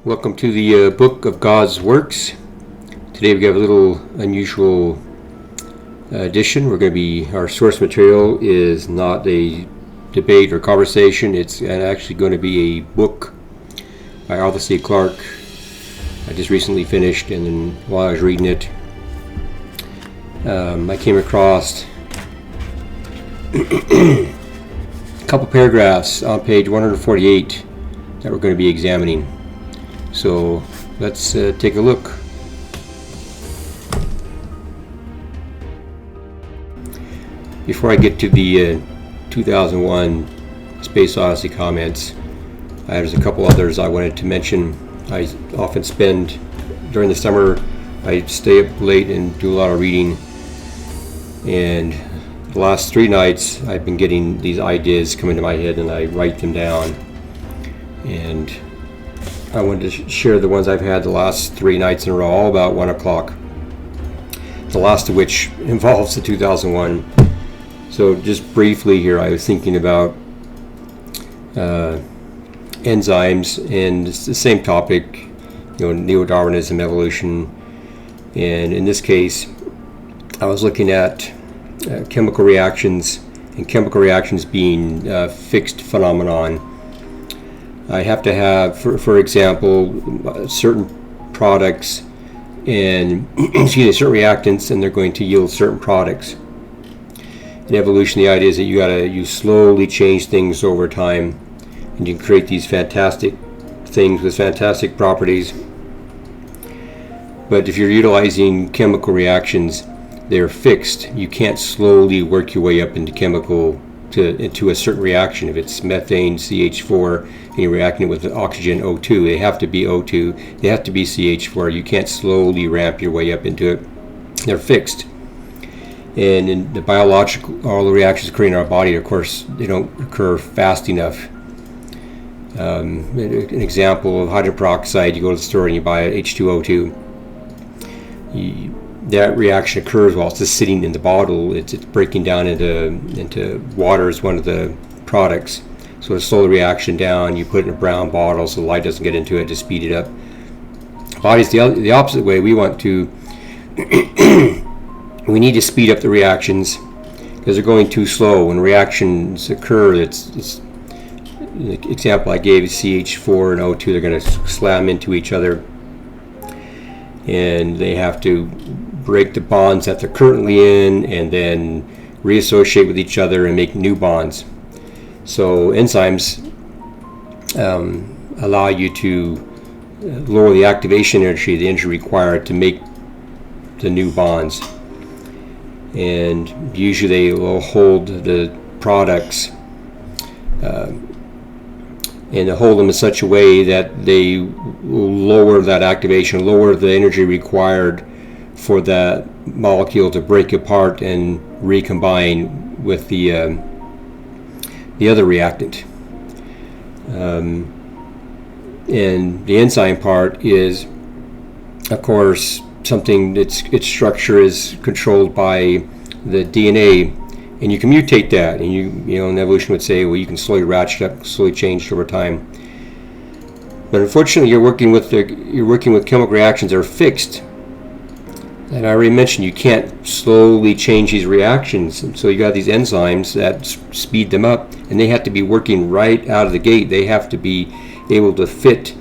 Welcome to the Book of God's Works. Today we have a little unusual edition. Our source material is not a debate or conversation. It's actually going to be a book by Arthur C. Clarke. I just recently finished, and then while I was reading it, I came across a couple paragraphs on page 148 that we're going to be examining. So let's take a look. Before I get to the 2001 Space Odyssey comments, there's a couple others I wanted to mention. I often spend, during the summer, I stay up late and do a lot of reading, and the last 3 nights I've been getting these ideas come into my head and I write them down, and I wanted to share the ones I've had the last 3 nights in a row, all about 1 o'clock, the last of which involves the 2001. So just briefly here, I was thinking about enzymes, and it's the same topic, neo-Darwinism, evolution, and in this case I was looking at chemical reactions, and chemical reactions being a fixed phenomenon. I have to have, for example, certain products and certain reactants, and they're going to yield certain products. In evolution, the idea is that you slowly change things over time, and you can create these fantastic things with fantastic properties. But if you're utilizing chemical reactions, they're fixed. You can't slowly work your way up into a certain reaction. If it's methane, CH4, and you're reacting with oxygen, O2, they have to be O2, they have to be CH4. You can't slowly ramp your way up into it. They're fixed. And in the all the reactions occurring in our body, of course, they don't occur fast enough. An example of hydrogen peroxide, you go to the store and you buy H2O2. That reaction occurs while it's just sitting in the bottle. It's breaking down into water is one of the products. So to slow the reaction down, you put it in a brown bottle so the light doesn't get into it to speed it up. Body's the opposite way. We want to we need to speed up the reactions because they're going too slow. When reactions occur, it's the example I gave is CH4 and O2. They're going to slam into each other, and they have to break the bonds that they're currently in and then reassociate with each other and make new bonds. So enzymes allow you to lower the activation energy, the energy required to make the new bonds. And usually they will hold the products and hold them in such a way that they will lower that activation, lower the energy required for that molecule to break apart and recombine with the other reactant. And the enzyme part is, of course, something its structure is controlled by the DNA, and you can mutate that. And in evolution would say, well, you can slowly ratchet up, slowly change over time. But unfortunately, you're working with chemical reactions that are fixed. And I already mentioned you can't slowly change these reactions, and so you got these enzymes that speed them up, and they have to be working right out of the gate. They have to be able to fit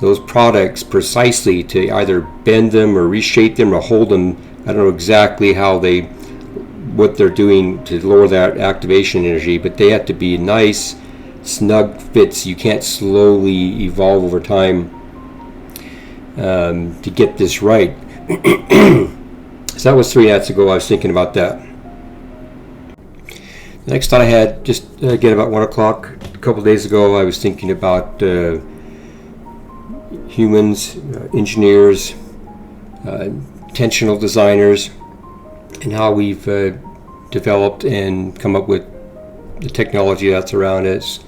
those products precisely to either bend them or reshape them or hold them. I don't know exactly what they're doing to lower that activation energy, but they have to be nice, snug fits. You can't slowly evolve over time to get this right. So that was 3 nights ago. I was thinking about that. The next thought I had, just again about 1 o'clock, a couple days ago, I was thinking about humans, engineers, intentional designers, and how we've developed and come up with the technology that's around us.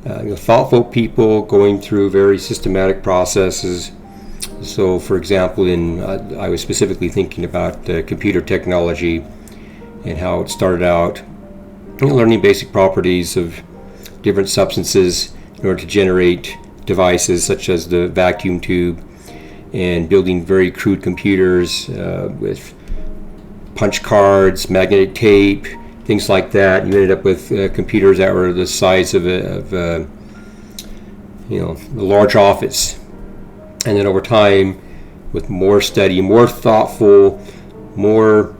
Thoughtful people going through very systematic processes. So, for example, I was specifically thinking about computer technology and how it started out, learning basic properties of different substances in order to generate devices such as the vacuum tube, and building very crude computers with punch cards, magnetic tape, things like that. You ended up with computers that were the size of a large office. And then over time, with more study, more thoughtful, more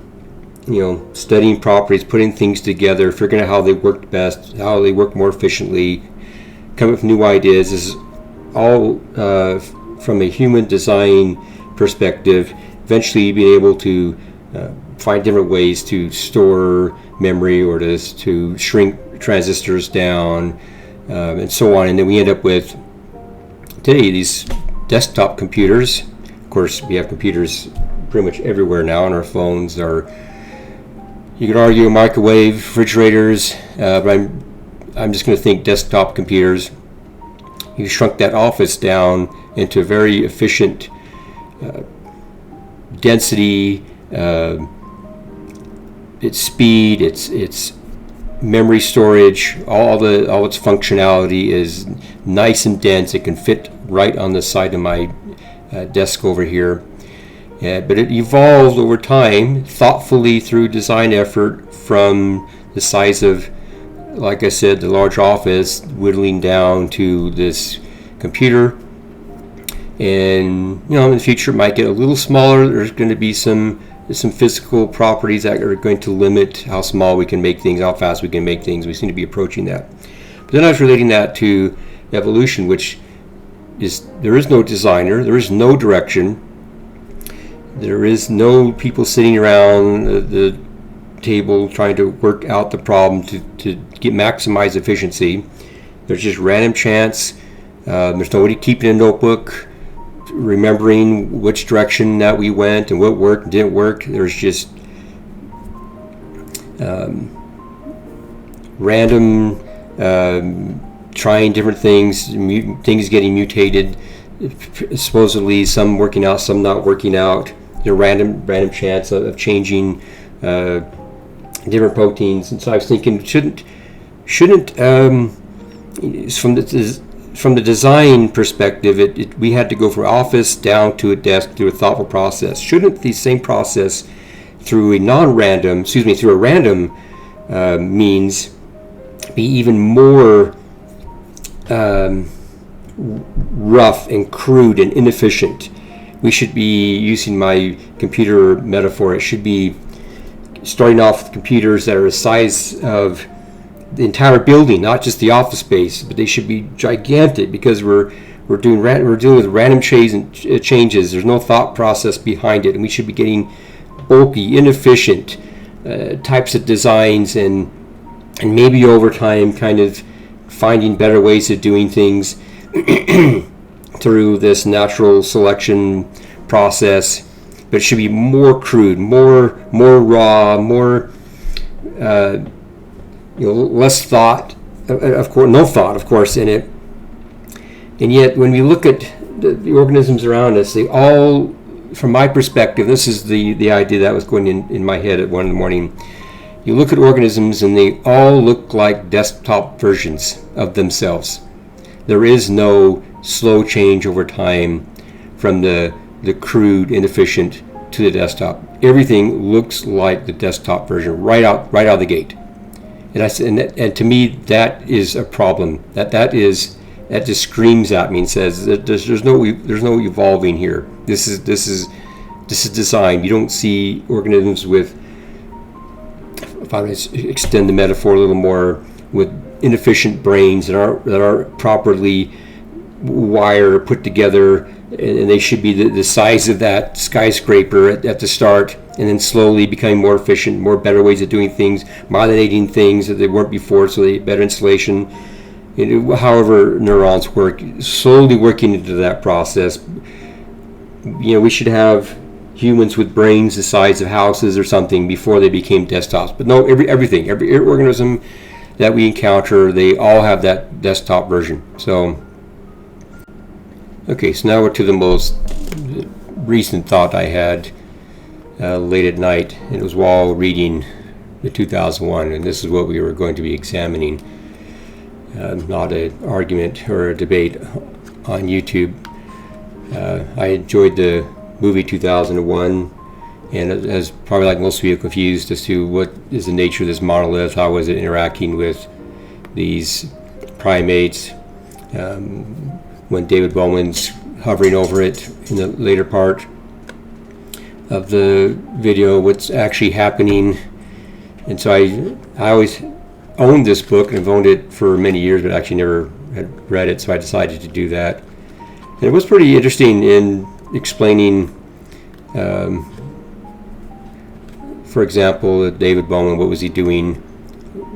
studying properties, putting things together, figuring out how they worked best, how they work more efficiently, coming up with new ideas. This is all from a human design perspective. Eventually being able to find different ways to store memory or to shrink transistors down, and so on. And then we end up with today these desktop computers. Of course, we have computers pretty much everywhere now on our phones. You could argue microwave, refrigerators, but I'm just going to think desktop computers. You shrunk that office down into a very efficient density, its speed, its memory storage, all its functionality is nice and dense. It can fit right on the side of my desk over here. But it evolved over time, thoughtfully through design effort, from the size of, like I said, the large office, whittling down to this computer. And in the future it might get a little smaller. There's going to be some physical properties that are going to limit how small we can make things, how fast we can make things. We seem to be approaching that. But then I was relating that to evolution, which is, there is no designer, there is no direction, there is no people sitting around the table trying to work out the problem to maximize efficiency. There's just random chance. There's nobody keeping a notebook, remembering which direction that we went and what worked and didn't work. There's just random trying different things, things getting mutated, supposedly some working out, some not working out. The random chance of changing different proteins. And so I was thinking, shouldn't from the design perspective, we had to go from office down to a desk through a thoughtful process. Shouldn't the same process through a random means be even more rough and crude and inefficient? We should be, using my computer metaphor, it should be starting off with computers that are the size of the entire building, not just the office space, but they should be gigantic, because we're dealing with random changes. There's no thought process behind it, and we should be getting bulky, inefficient types of designs, and maybe over time kind of finding better ways of doing things through this natural selection process. But it should be more crude, more raw, more less thought, of course, no thought, of course, in it. And yet, when we look at the organisms around us, they all, from my perspective, this is the idea that was going in my head at 1 in the morning. You look at organisms and they all look like desktop versions of themselves. There is no slow change over time from the crude, inefficient to the desktop. Everything looks like the desktop version right out of the gate. And to me, that is a problem. That just screams at me and says that there's no evolving here. This is design. You don't see organisms with, if I extend the metaphor a little more, with inefficient brains that aren't properly wired or put together, and they should be the size of that skyscraper at the start, and then slowly becoming more efficient, better ways of doing things, myelinating things that they weren't before, so they better insulation. However neurons work, slowly working into that process. We should have humans with brains the size of houses or something before they became desktops. But no, every organism that we encounter, they all have that desktop version. So, okay, so now we're to the most recent thought I had late at night. It was while reading the 2001, and this is what we were going to be examining. Not an argument or a debate on YouTube. I enjoyed the movie 2001, and as probably like most people, confused as to what is the nature of this monolith. How was it interacting with these primates? When David Bowman's hovering over it in the later part of the video, what's actually happening. And so I always owned this book, and I've owned it for many years, but actually never had read it, so I decided to do that. And it was pretty interesting in explaining, for example, David Bowman, what was he doing,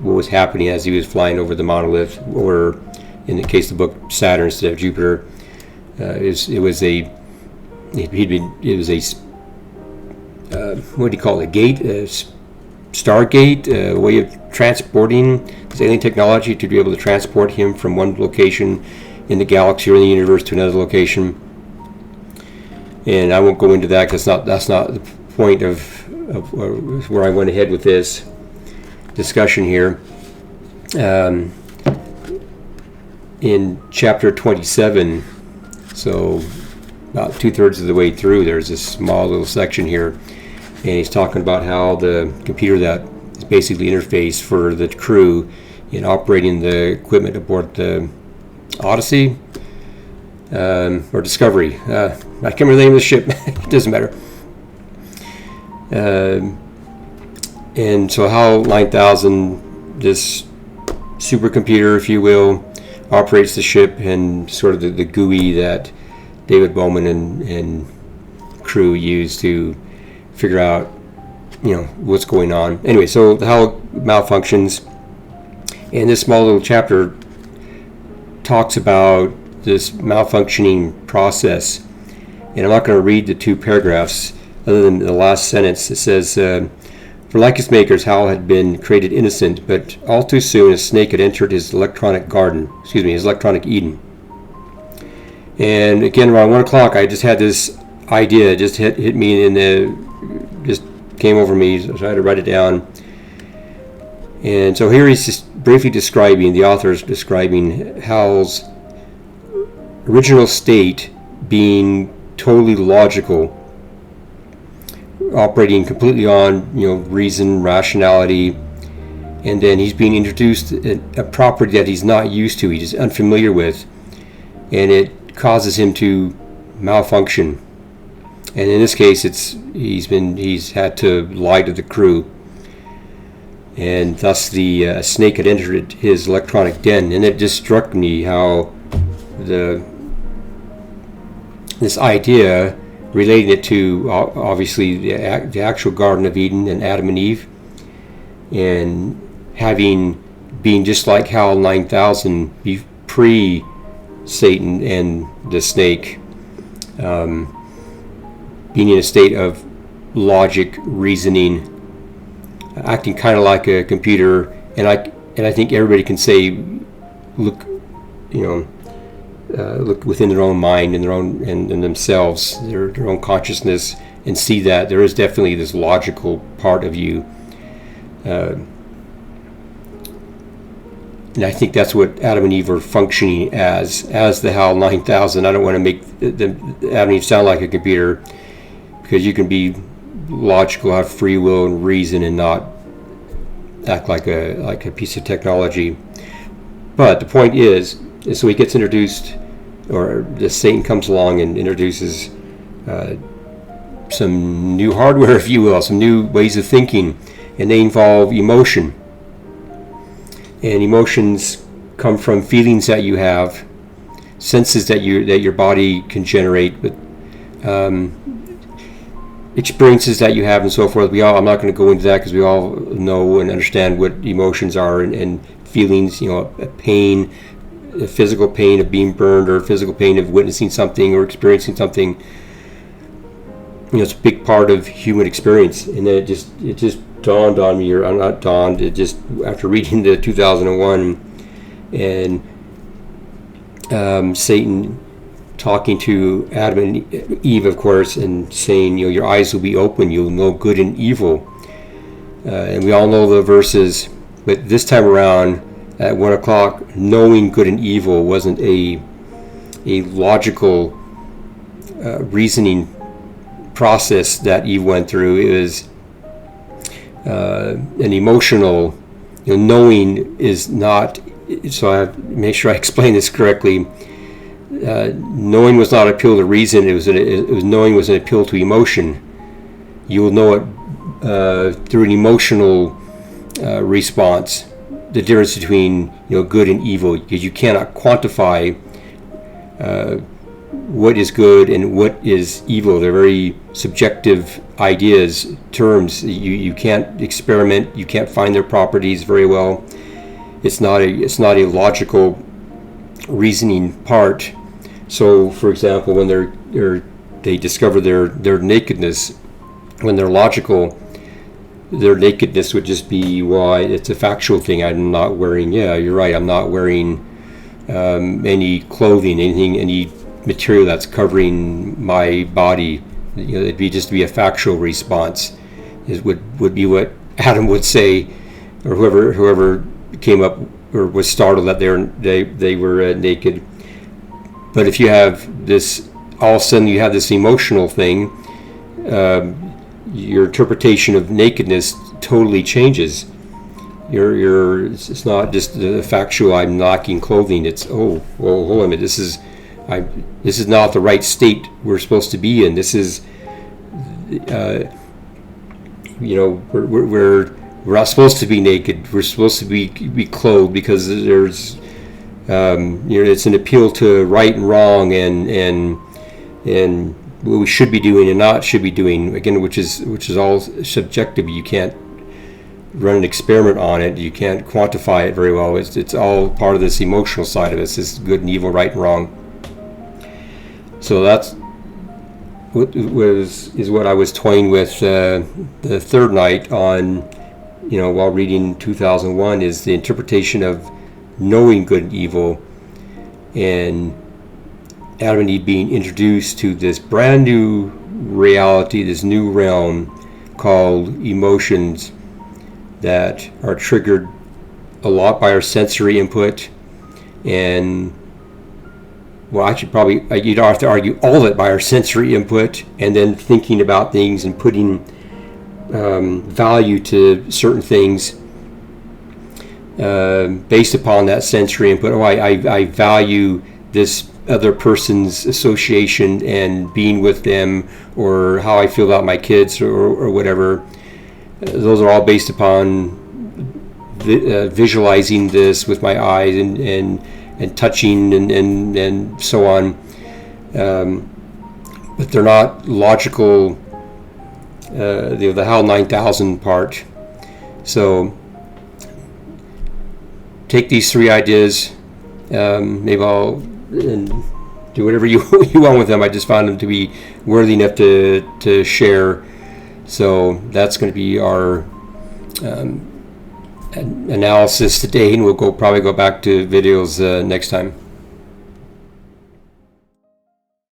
what was happening as he was flying over the monolith, or in the case of the book, Saturn instead of Jupiter. It was a what do you call it, a gate, a stargate, a way of transporting this alien technology to be able to transport him from one location in the galaxy or in the universe to another location. And I won't go into that because that's not the point of where I went ahead with this discussion here. In chapter 27, so about 2/3 of the way through, there's this small little section here, and he's talking about how the computer that is basically interface for the crew in operating the equipment aboard the Odyssey or Discovery. I can't remember the name of the ship. It doesn't matter. And so HAL 9000, this supercomputer, if you will, operates the ship, and sort of the GUI that David Bowman and crew use to figure out, what's going on. Anyway, so the HAL malfunctions, and this small little chapter talks about this malfunctioning process. And I'm not going to read the two paragraphs, other than the last sentence. It says, for like its makers, HAL had been created innocent, but all too soon a snake had entered his electronic Eden. And again, around 1 o'clock, I just had this idea, just hit me just came over me, so I had to write it down. And so here he's just briefly describing, the author is describing HAL's original state being totally logical, operating completely on reason, rationality, and then he's being introduced a property that he's not used to, he's unfamiliar with, and it causes him to malfunction. And in this case, he's had to lie to the crew, and thus the snake had entered his electronic den. And it just struck me how this idea, relating it to obviously the actual Garden of Eden and Adam and Eve, and being just like HAL 9000 pre-Satan and the snake, being in a state of logic, reasoning, acting kind of like a computer. And I think everybody can say, look within their own mind and their own and themselves, their own consciousness, and see that there is definitely this logical part of you. And I think that's what Adam and Eve are functioning as the HAL 9000. I don't want to make Adam and Eve sound like a computer, because you can be logical, have free will and reason, and not act like a piece of technology. But the point is so he gets introduced, or the Satan comes along and introduces some new hardware, if you will, some new ways of thinking, and they involve emotion. And emotions come from feelings that you have, senses that your body can generate, with experiences that you have, and so forth. I'm not going to go into that, because we all know and understand what emotions are, and feelings. A pain, a physical pain of being burned, or physical pain of witnessing something or experiencing something. It's a big part of human experience. And then it just dawned on me, or I'm not dawned, it just, after reading the 2001 and Satan talking to Adam and Eve, of course, and saying, your eyes will be open, you'll know good and evil. And we all know the verses, but this time around, at 1 o'clock, knowing good and evil wasn't a a logical reasoning process that Eve went through. It was an emotional, knowing is not, so I have to make sure I explain this correctly. Knowing was not an appeal to reason, it was knowing was an appeal to emotion. You will know it through an emotional response, the difference between good and evil, because you cannot quantify what is good and what is evil. They're very subjective ideas, terms. You can't experiment. You can't find their properties very well. It's not a logical reasoning part. So, for example, when they discover their nakedness, when they're logical, their nakedness would just be, well, it's a factual thing. I'm not wearing. Yeah, you're right. I'm not wearing any clothing, any material that's covering my body. It'd be just be a factual response. Would be what Adam would say, or whoever came up or was startled that they were naked. But if you have this, all of a sudden you have this emotional thing, your interpretation of nakedness totally changes. It's not just the factual, I'm lacking clothing. It's, oh, well, hold on a minute, this is not the right state we're supposed to be in. This is, we're not supposed to be naked. We're supposed to be clothed, because there's, it's an appeal to right and wrong and what we should be doing and not should be doing. Again, which is all subjective. You can't run an experiment on it. You can't quantify it very well. It's all part of this emotional side of it. It's this good and evil, right and wrong. So that's what I was toying with the third night on, while reading 2001, is the interpretation of knowing good and evil, and Adam and Eve being introduced to this brand new reality, this new realm called emotions that are triggered a lot by our sensory input, and you don't have to argue all of it by our sensory input, and then thinking about things and putting value to certain things based upon that sensory input. I value this other person's association and being with them, or how I feel about my kids, or whatever. Those are all based upon visualizing this with my eyes and touching and so on. But they're not logical, the HAL 9000 part. So take these three ideas, maybe I'll do whatever you want with them. I just found them to be worthy enough to share. So that's going to be our analysis today, and we'll probably go back to videos next time.